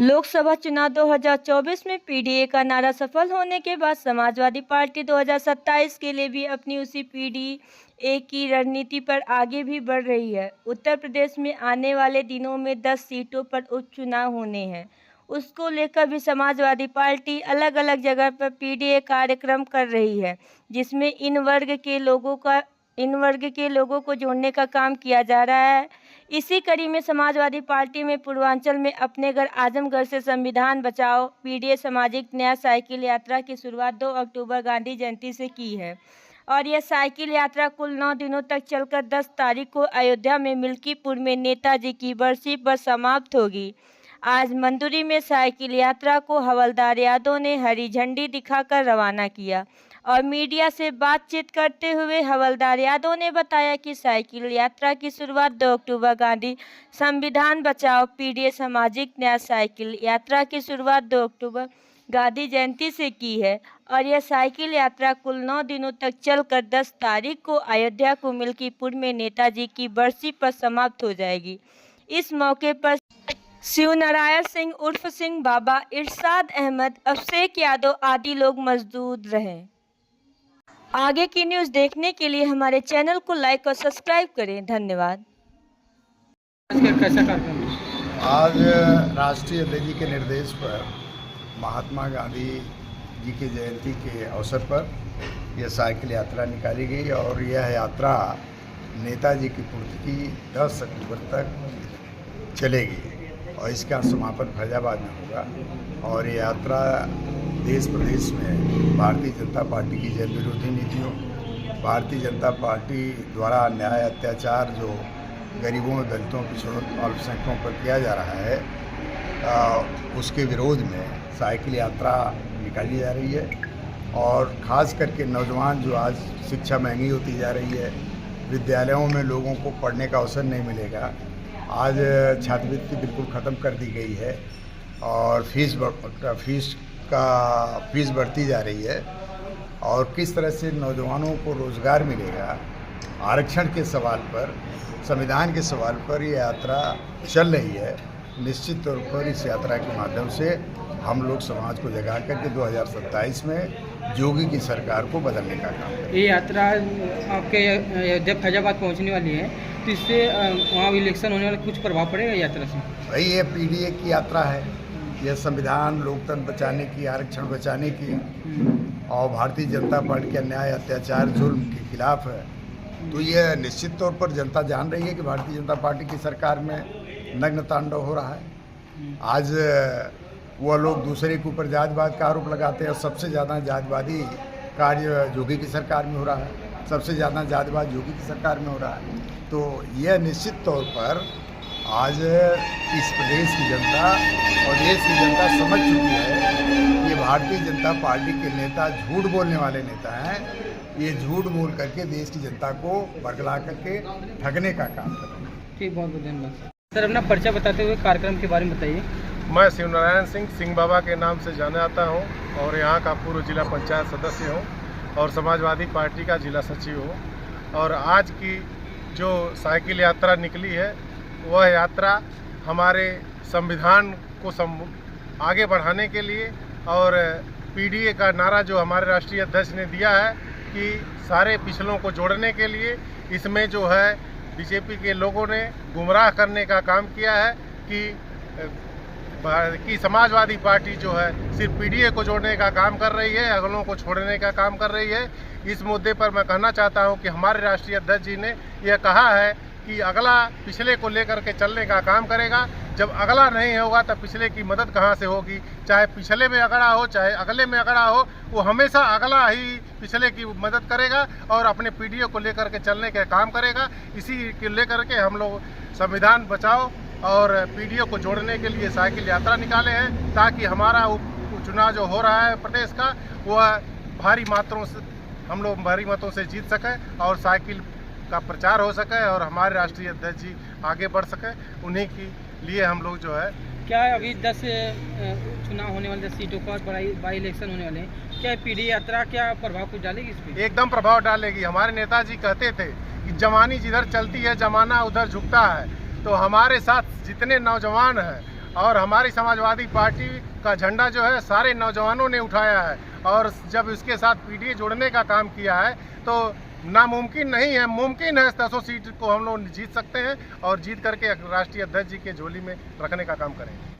लोकसभा चुनाव 2024 में पीडीए का नारा सफल होने के बाद समाजवादी पार्टी 2027 के लिए भी अपनी उसी पीडीए की रणनीति पर आगे भी बढ़ रही है। उत्तर प्रदेश में आने वाले दिनों में 10 सीटों पर उपचुनाव होने हैं। उसको लेकर भी समाजवादी पार्टी अलग अलग जगह पर पीडीए कार्यक्रम कर रही है, जिसमें इन वर्ग के लोगों को जोड़ने का काम किया जा रहा है। इसी कड़ी में समाजवादी पार्टी में पूर्वांचल में अपने घर आजमगढ़ से संविधान बचाओ पीडीए सामाजिक न्याय साइकिल यात्रा की शुरुआत 2 अक्टूबर गांधी जयंती से की है और यह साइकिल यात्रा कुल 9 दिनों तक चलकर 10 तारीख को अयोध्या में मिल्कीपुर में नेताजी की बरसी पर समाप्त होगी। आज मंदुरी में साइकिल यात्रा को हवलदार यादव ने हरी झंडी दिखाकर रवाना किया और मीडिया से बातचीत करते हुए हवलदार यादव ने बताया कि साइकिल यात्रा की शुरुआत 2 अक्टूबर गांधी संविधान बचाओ पीडीए सामाजिक न्याय साइकिल यात्रा की शुरुआत 2 अक्टूबर गांधी जयंती से की है और यह साइकिल यात्रा कुल 9 दिनों तक चलकर 10 तारीख को अयोध्या को मिल्कीपुर में नेताजी की बरसी पर समाप्त हो जाएगी। इस मौके पर शिवनारायण सिंह उर्फ सिंह बाबा, इरशाद अहमद, अभिषेक यादव आदि लोग मौजूद रहे। आगे की न्यूज़ देखने के लिए हमारे चैनल को लाइक और सब्सक्राइब करें। धन्यवाद। आज राष्ट्रीय अध्यक्ष जी के निर्देश पर महात्मा गांधी जी की जयंती के अवसर पर यह साइकिल यात्रा निकाली गई और यह यात्रा नेताजी की पुण्यतिथि 10 अक्टूबर तक चलेगी और इसका समापन फैजाबाद में होगा। और ये यात्रा देश प्रदेश में भारतीय जनता पार्टी की जन विरोधी नीतियों, भारतीय जनता पार्टी द्वारा अन्याय अत्याचार जो गरीबों, दलितों, पिछड़ों, अल्पसंख्यकों पर किया जा रहा है, उसके विरोध में साइकिल यात्रा निकाली जा रही है। और ख़ास करके नौजवान जो आज शिक्षा महंगी होती जा रही है, विद्यालयों में लोगों को पढ़ने का अवसर नहीं मिलेगा। आज छात्रवृत्ति बिल्कुल ख़त्म कर दी गई है और फीस बढ़ती जा रही है। और किस तरह से नौजवानों को रोज़गार मिलेगा, आरक्षण के सवाल पर, संविधान के सवाल पर ये यात्रा चल रही है। निश्चित तौर पर इस यात्रा के माध्यम से हम लोग समाज को जगा करके 2027 में योगी की सरकार को बदलने का काम करेंगे। ये यात्रा आपके जब फैजाबाद पहुंचने वाली है तो इससे वहाँ इलेक्शन होने वाला कुछ प्रभाव पड़ेगा यात्रा से? भाई ये पीडीए की यात्रा है, यह संविधान, लोकतंत्र बचाने की, आरक्षण बचाने की और भारतीय जनता पार्टी के अन्याय, अत्याचार, जुल्म के खिलाफ है। तो यह निश्चित तौर पर जनता जान रही है कि भारतीय जनता पार्टी की सरकार में नग्न तांडव हो रहा है। आज वह लोग दूसरे के ऊपर जातिवाद का आरोप लगाते हैं और सबसे ज़्यादा जातिवादी कार्य योगी की सरकार में हो रहा है, सबसे ज़्यादा जातिवाद योगी की सरकार में हो रहा है। तो यह निश्चित तौर पर आज इस प्रदेश की जनता और देश की जनता समझ चुकी है कि भारतीय जनता पार्टी के नेता झूठ बोलने वाले नेता हैं। ये झूठ बोल करके देश की जनता को बरगला करके ठगने का काम कर रहे हैं। ठीक, बहुत बहुत धन्यवाद सर। अपना परिचय बताते हुए कार्यक्रम के बारे में बताइए। मैं शिवनारायण सिंह, सिंह बाबा के नाम से जाना जाता हूँ और यहाँ का पूर्व जिला पंचायत सदस्य हूँ और समाजवादी पार्टी का जिला सचिव हूँ। और आज की जो साइकिल यात्रा निकली है वह यात्रा हमारे संविधान को आगे बढ़ाने के लिए और पीडीए का नारा जो हमारे राष्ट्रीय अध्यक्ष ने दिया है कि सारे पिछलों को जोड़ने के लिए, इसमें जो है बीजेपी के लोगों ने गुमराह करने का काम किया है कि समाजवादी पार्टी जो है सिर्फ पीडीए को जोड़ने का काम कर रही है, अगलों को छोड़ने का काम कर रही है। इस मुद्दे पर मैं कहना चाहता हूं कि हमारे राष्ट्रीय अध्यक्ष जी ने यह कहा है कि अगला पिछले को लेकर के चलने का काम करेगा। जब अगला नहीं होगा तब पिछले की मदद कहां से होगी? चाहे पिछले में अगड़ा हो, चाहे अगले में अगड़ा हो, वो हमेशा अगला ही पिछले की मदद करेगा और अपने पीडीए को लेकर के चलने का काम करेगा। इसी को लेकर के हम लोग संविधान बचाओ और पीडीए को जोड़ने के लिए साइकिल यात्रा निकाले हैं ताकि हमारा चुनाव जो हो रहा है प्रदेश का वह भारी मतों से जीत सके और साइकिल का प्रचार हो सके और हमारे राष्ट्रीय अध्यक्ष जी आगे बढ़ सके। उन्हीं के लिए हम लोग जो है, क्या अभी 10 चुनाव होने वाले, 10 सीटों पर बाई इलेक्शन होने वाले हैं, क्या पीडीए यात्रा क्या प्रभाव कुछ डालेगी इस पर? एकदम प्रभाव डालेगी। हमारे नेताजी कहते थे कि जवानी जिधर चलती है जमाना उधर झुकता है। तो हमारे साथ जितने नौजवान हैं और हमारी समाजवादी पार्टी का झंडा जो है सारे नौजवानों ने उठाया है, और जब इसके साथ पीडीए जोड़ने का काम किया है तो नामुमकिन नहीं है, मुमकिन है 10 सीट को हम लोग जीत सकते हैं और जीत करके राष्ट्रीय अध्यक्ष जी के झोली में रखने का काम करेंगे।